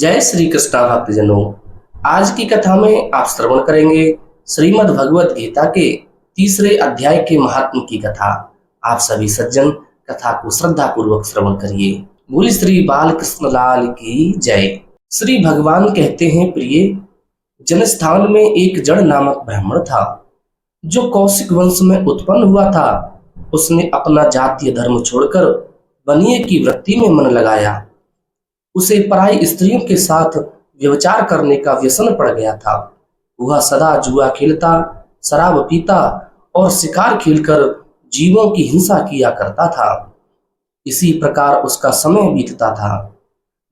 जय श्री कृष्ण भक्तजनों। आज की कथा में आप श्रवण करेंगे श्रीमद् भगवत गीता के तीसरे अध्याय के महात्म की कथा। आप सभी सज्जन कथा को श्रद्धा पूर्वक श्रवण करिए। बोली श्री बालकृष्ण लाल की जय। श्री भगवान कहते हैं, प्रिय, जनस्थान में एक जड़ नामक ब्राह्मण था जो कौशिक वंश में उत्पन्न हुआ था। उसने अपना जातीय धर्म छोड़कर बनिए की वृत्ति में मन लगाया। उसे पराई स्त्रियों के साथ व्यभिचार करने का व्यसन पड़ गया था। वह सदा जुआ खेलता, शराब पीता और शिकार खेलकर जीवों की हिंसा किया करता था। इसी प्रकार उसका समय बीतता था।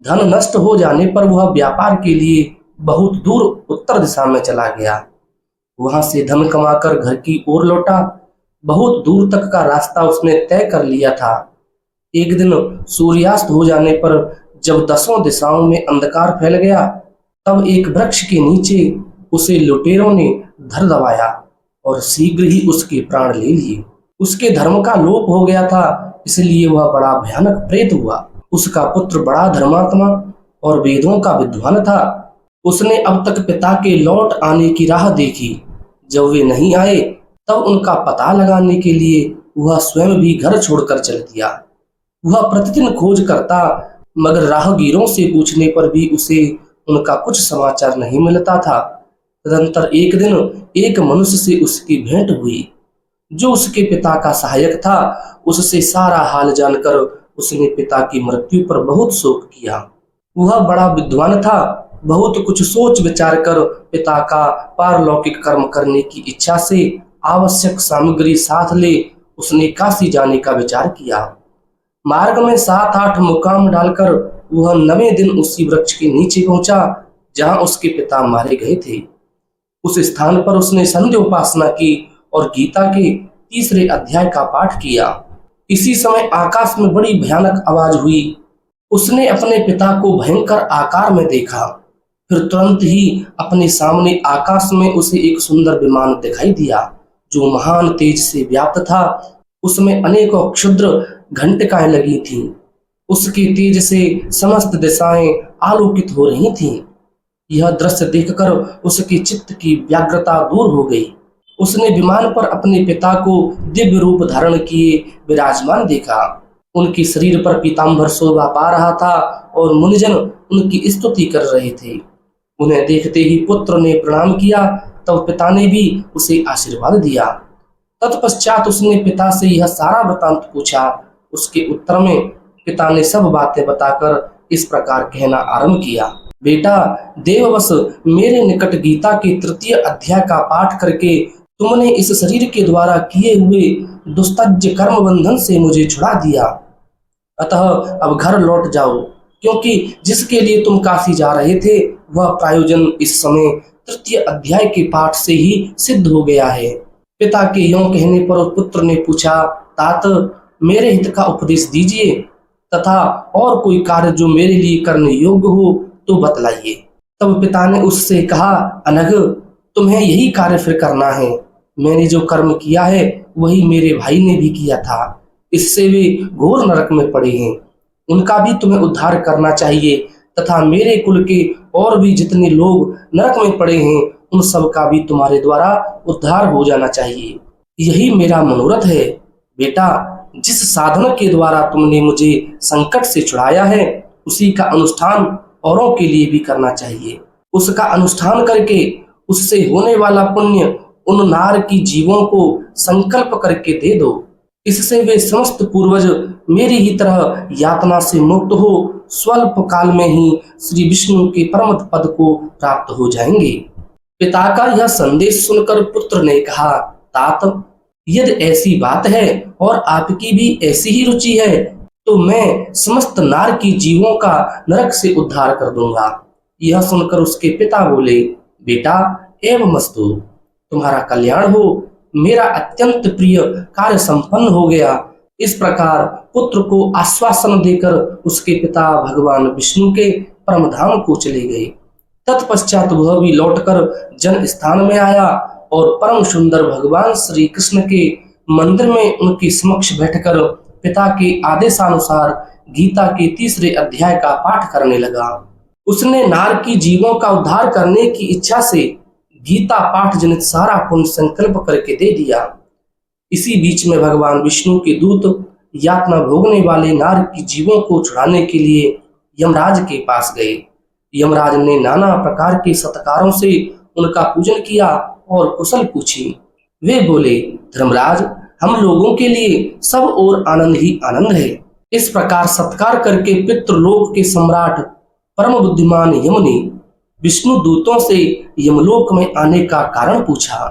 धन नष्ट हो जाने पर वह व्यापार के लिए बहुत दूर उत्तर दिशा में चला गया। वहां से धन कमाकर घर की ओर लौटा। बहुत दूर तक का रास्ता उसने तय कर लिया था। एक दिन सूर्यास्त हो जाने पर जब दसों दिशाओं में अंधकार फैल गया, तब एक वृक्ष के नीचे उसे लुटेरों ने धर दबाया और शीघ्र ही उसके प्राण ले लिए। उसके धर्म का लोप हो गया था, इसलिए वह बड़ा भयानक प्रेत हुआ। उसका पुत्र बड़ा धर्मात्मा और वेदों का विद्वान था। उसने अब तक पिता के लौट आने की राह देखी। जब वे नहीं आए, तब उनका पता लगाने के लिए वह स्वयं भी घर छोड़कर चल दिया। वह प्रतिदिन खोज करता, मगर राहगीरों से पूछने पर भी उसे उनका कुछ समाचार नहीं मिलता था। तदंतर एक दिन एक मनुष्य से उसकी भेंट हुई जो उसके पिता का सहायक था। उससे सारा हाल जानकर उसने पिता की मृत्यु पर बहुत शोक किया। वह बड़ा विद्वान था। बहुत कुछ सोच विचार कर पिता का पारलौकिक कर्म करने की इच्छा से आवश्यक सामग्री साथ ले उसने काशी जाने का विचार किया। मार्ग में 7-8 मुकाम डालकर वह 9वें दिन उसी वृक्ष के नीचे पहुंचा जहां उसके पिता मारे गए थे। उस स्थान पर उसने संध्या उपासना की और गीता के तीसरे अध्याय का पाठ किया। इसी समय आकाश में बड़ी भयानक आवाज हुई। उसने अपने पिता को भयंकर आकार में देखा। फिर तुरंत ही अपने सामने आकाश में उसे एक सुंदर विमान दिखाई दिया जो महान तेज से व्याप्त था। उसमें अनेकों क्षुद्र घंटिकाएं लगी थीं। उसके तेज से समस्त दिशाएं आलोकित हो रही थीं। यह दृश्य देखकर उसके चित्त की व्याग्रता दूर हो गई। उसने विमान पर अपने पिता को दिव्य रूप धारण किए विराजमान देखा। उनके शरीर पर पीतांबर शोभा पा रहा था और मुनिजन उनकी स्तुति कर रहे थे। उन्हें देखते ही पुत्र ने प्रणाम किया। तब पिता ने भी उसे आशीर्वाद दिया। तत्पश्चात उसने पिता से यह सारा वृतांत पूछा। उसके उत्तर में पिता ने सब बातें बताकर इस प्रकार कहना आरंभ किया। बेटा, देववश मेरे निकट गीता के तृतीय अध्याय का पाठ करके तुमने इस शरीर के द्वारा किए हुए दुस्तज्य कर्म बंधन से मुझे छुड़ा दिया। अतः अब घर लौट जाओ, क्योंकि जिसके लिए तुम काशी जा रहे थे वह प्रयोजन इस समय तृतीय अध्याय के पाठ से ही सिद्ध हो गया है। पिता के यों कहने पर पुत्र ने पूछा, तात, मेरे हित का उपदेश दीजिए तथा और कोई कार्य जो मेरे लिए करने योग्य हो तो बतलाइए। तब पिता ने उससे कहा, अनघ, तुम्हें यही कार्य फिर करना है। मैंने जो कर्म किया है वही मेरे भाई ने भी किया था। इससे वे घोर नरक में पड़े हैं। उनका भी तुम्हें उद्धार करना चाहिए तथा मेरे कुल के और भी जितने लोग नरक में पड़े हैं उन सब का भी तुम्हारे द्वारा उद्धार हो जाना चाहिए। यही मेरा मनोरथ है। बेटा, जिस साधन के द्वारा तुमने मुझे संकट से छुड़ाया है उसी का अनुष्ठान औरों के लिए भी करना चाहिए। उसका अनुष्ठान करके उससे होने वाला पुण्य उन नार की जीवों को संकल्प करके दे दो। इससे वे समस्त पूर्वज मेरी ही तरह यातना से मुक्त हो स्वल्प काल में ही श्री विष्णु के परम पद को प्राप्त हो जाएंगे। पिता का यह संदेश सुनकर पुत्र ने कहा, तात, यदि ऐसी बात है और आपकी भी ऐसी ही रुचि है तो मैं समस्त नार की जीवों का नरक से उद्धार कर दूंगा। यह सुनकर उसके पिता बोले, बेटा, एवमस्तु, तुम्हारा कल्याण हो। मेरा अत्यंत प्रिय कार्य संपन्न हो गया। इस प्रकार पुत्र को आश्वासन देकर उसके पिता भगवान विष्णु के परम धाम को चले गए। तत्पश्चात वह भी लौटकर जन स्थान में आया और परम सुंदर भगवान श्री कृष्ण के मंदिर में उनके समक्ष बैठकर पिता के आदेशानुसार गीता के तीसरे अध्याय का पाठ करने लगा। उसने नारकी जीवों का उद्धार करने की इच्छा से गीता पाठ जनित सारा पुण्य संकल्प करके दे दिया। इसी बीच में भगवान विष्णु के दूत यातना भोगने वाले नारकी जीवों को छुड़ाने के लिए यमराज के पास गए। यमराज ने नाना प्रकार के सत्कारों से उनका पूजन किया और कुशल पूछी। वे बोले, धर्मराज, हम लोगों के लिए सब और आनंद ही आनंद है। इस प्रकार सत्कार करके पितृलोक के सम्राट परम बुद्धिमान यम ने विष्णु दूतों से यमलोक में आने का कारण पूछा।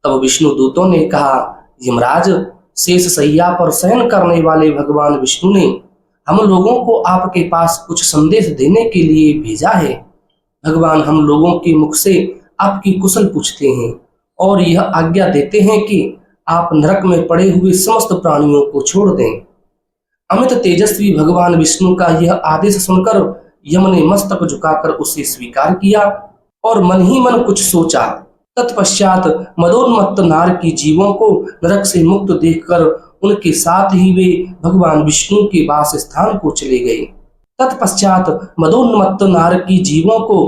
तब विष्णु दूतों ने कहा, यमराज, शेष सैया पर शयन करने वाले भगवान विष्णु ने हम लोगों को आपके पास कुछ संदेश देने के लिए भेजा है। भगवान हम लोगों के मुख से आपकी कुशल पूछते हैं और यह आज्ञा देते हैं कि आप नरक में पड़े हुए समस्त प्राणियों को छोड़ दें। अमित तेजस्वी भगवान विष्णु का यह आदेश सुनकर यम ने मस्तक झुकाकर उसे स्वीकार किया और मन ही मन कुछ सोचा। तत्पश्चात मदोन्मत्त नारकी जीवों को नरक से मुक्त देखकर उनके साथ ही वे भगवान विष्णु के वास स्थान को चले गए। तत्पश्चात मदोन्मत्त नारकी जीवों को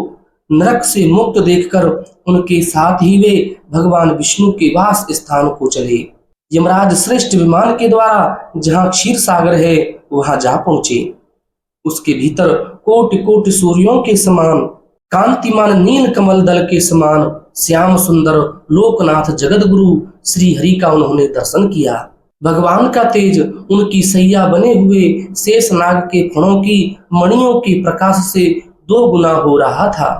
नरक से मुक्त देखकर उनके साथ ही वे भगवान विष्णु के वास स्थान को चले। यमराज श्रेष्ठ विमान के द्वारा जहाँ क्षीर सागर है वहां जा पहुंचे। उसके भीतर कोटि कोटि सूर्यों के समान कांतिमान नील कमल दल के समान श्याम सुंदर लोकनाथ जगत गुरु श्री हरि का उन्होंने दर्शन किया। भगवान का तेज उनकी सैया बने हुए शेष नाग के फणों की मणियों के प्रकाश से 2 गुना हो रहा था।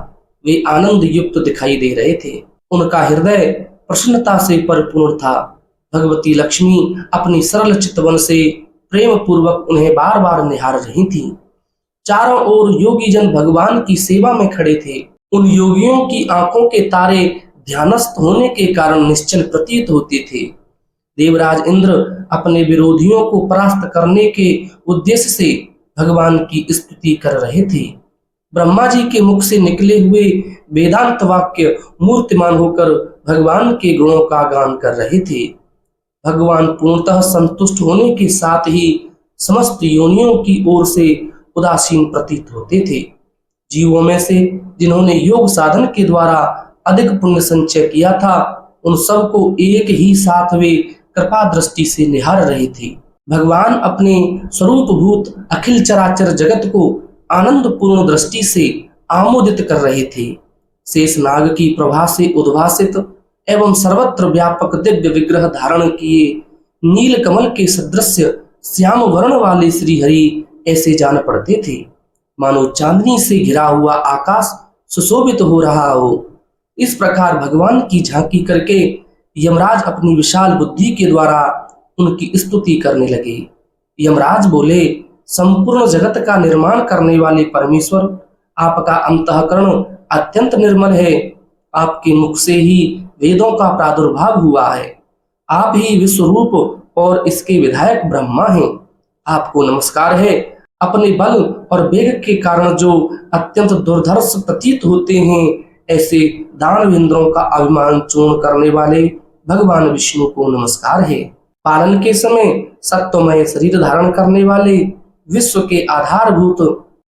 वे आनंद युक्त दिखाई दे रहे थे। उनका हृदय प्रसन्नता से परिपूर्ण था। भगवती लक्ष्मी अपनी सरल चितवन से प्रेम पूर्वक उन्हें बार बार निहार रही थी। चारों ओर योगी जन भगवान की सेवा में खड़े थे। उन योगियों की आंखों के तारे ध्यानस्थ होने के कारण निश्चल प्रतीत होते थे। देवराज इंद्र अपने विरोधियों को परास्त करने के उद्देश्य से भगवान की स्तुति कर रहे थे। ब्रह्मा जी के मुख से निकले हुए वेदांत वाक्य मूर्तिमान होकर भगवान के गुणों का गान कर रहे थे। भगवान पूर्णतः संतुष्ट होने के साथ ही समस्त योनियों की ओर से उदासीन प्रतीत होते थे। जीवों में से जिन्होंने योग साधन के द्वारा अधिक पुण्य संचय किया था, उन सबको एक ही साथ वे कृपा दृष्टि से निहार रहे थे। भगवान अपने स्वरूप भूत अखिल चराचर जगत को आनंद पूर्ण दृष्टि से आमोदित कर रहे थे। शेष नाग की प्रभा से उद्भासित एवं सर्वत्र व्यापक दिव्य विग्रह धारण किए नील कमल के सदृश श्याम वर्ण वाले श्री हरि ऐसे जान पड़ते थे मानो चांदनी से घिरा हुआ आकाश सुशोभित हो रहा हो। इस प्रकार भगवान की झांकी करके यमराज अपनी विशाल बुद्धि के द्वारा उनकी स्तुति करने लगे। यमराज बोले, संपूर्ण जगत का निर्माण करने वाले परमेश्वर, आपका अंतःकरण अत्यंत निर्मल है। आपके मुख से ही वेदों का प्रादुर्भाव हुआ है। आप ही विश्वरूप और इसके विधायक ब्रह्मा हैं। आपको नमस्कार है। अपने बल और वेग के कारण जो अत्यंत दुर्धर्ष प्रतीत होते हैं, ऐसे दानवेंद्रों का अभिमान चूर्ण करने वाले भगवान विष्णु को नमस्कार है। पालन के समय सत्वमय शरीर धारण करने वाले विश्व के आधारभूत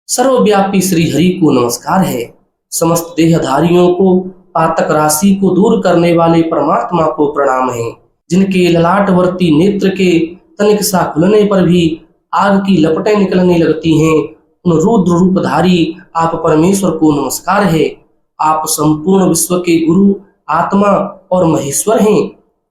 सर्वव्यापी श्री हरि को नमस्कार है। समस्त देहधारियों को पातक राशि को दूर करने वाले परमात्मा को प्रणाम है। जिनके ललाटवर्ती नेत्र के तनिक सा खुलने पर भी आग की लपटें निकलने लगती हैं, उन रुद्र रूपधारी आप परमेश्वर को नमस्कार है। आप संपूर्ण विश्व के गुरु, आत्मा और महेश्वर हैं।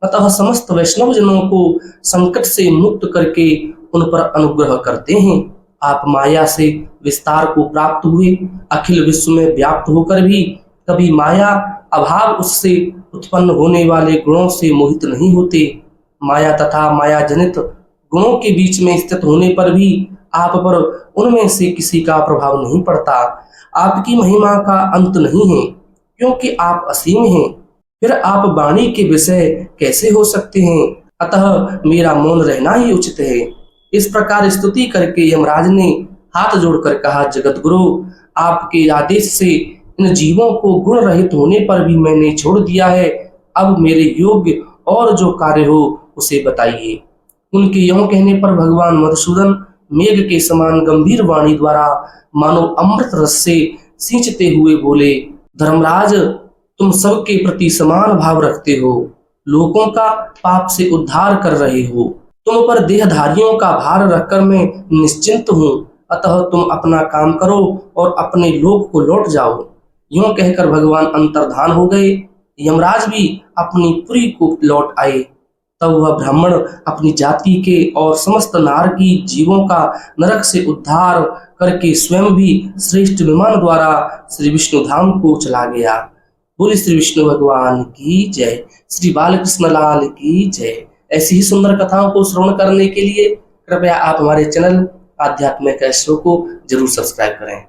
अतः समस्त वैष्णव जनों को संकट से मुक्त करके उन पर अनुग्रह करते हैं। आप माया से विस्तार को प्राप्त हुए, अखिल विश्व में व्याप्त होकर भी कभी माया अभाव उससे उत्पन्न होने वाले गुणों से मोहित नहीं होते। माया तथा माया जनित गुणों के बीच में स्थित होने पर भी आप पर उनमें से किसी का प्रभाव नहीं पड़ता। आपकी महिमा का अंत नहीं है, क्योंकि आप असीम हैं। फिर आप वाणी के विषय कैसे हो सकते हैं? अतः मेरा मौन रहना ही उचित है। इस प्रकार स्तुति करके यमराज ने हाथ जोड़कर कहा, जगत गुरु, आपके आदेश से इन जीवों को गुण रहित होने पर भी मैंने छोड़ दिया है। अब मेरे योग्य और जो कार्य हो उसे बताइए। उनके यों कहने पर भगवान मधुसूदन मेघ के समान गंभीर वाणी द्वारा मानो अमृत रस से सींचते हुए बोले, धर्मराज, तुम सबके प्रति समान भाव रखते हो, लोगों का पाप से उद्धार कर रहे हो, तुम पर देहधारियों का भार रखकर मैं निश्चिंत हूँ, अतः तुम अपना काम करो और अपने लोक को लौट जाओ। यूं कहकर भगवान अंतर्धान हो गए। यमराज भी अपनी पुरी को लौट आए। तब वह ब्राह्मण अपनी जाति के और समस्त नारकी जीवों का नरक से उद्धार करके स्वयं भी श्रेष्ठ विमान द्वारा श्री विष्णु धाम को चला गया। बोले श्री विष्णु भगवान की जय, श्री बालकृष्ण लाल की जय। ऐसी ही सुंदर कथाओं को श्रवण करने के लिए कृपया आप हमारे चैनल आध्यात्मिक शो को जरूर सब्सक्राइब करें।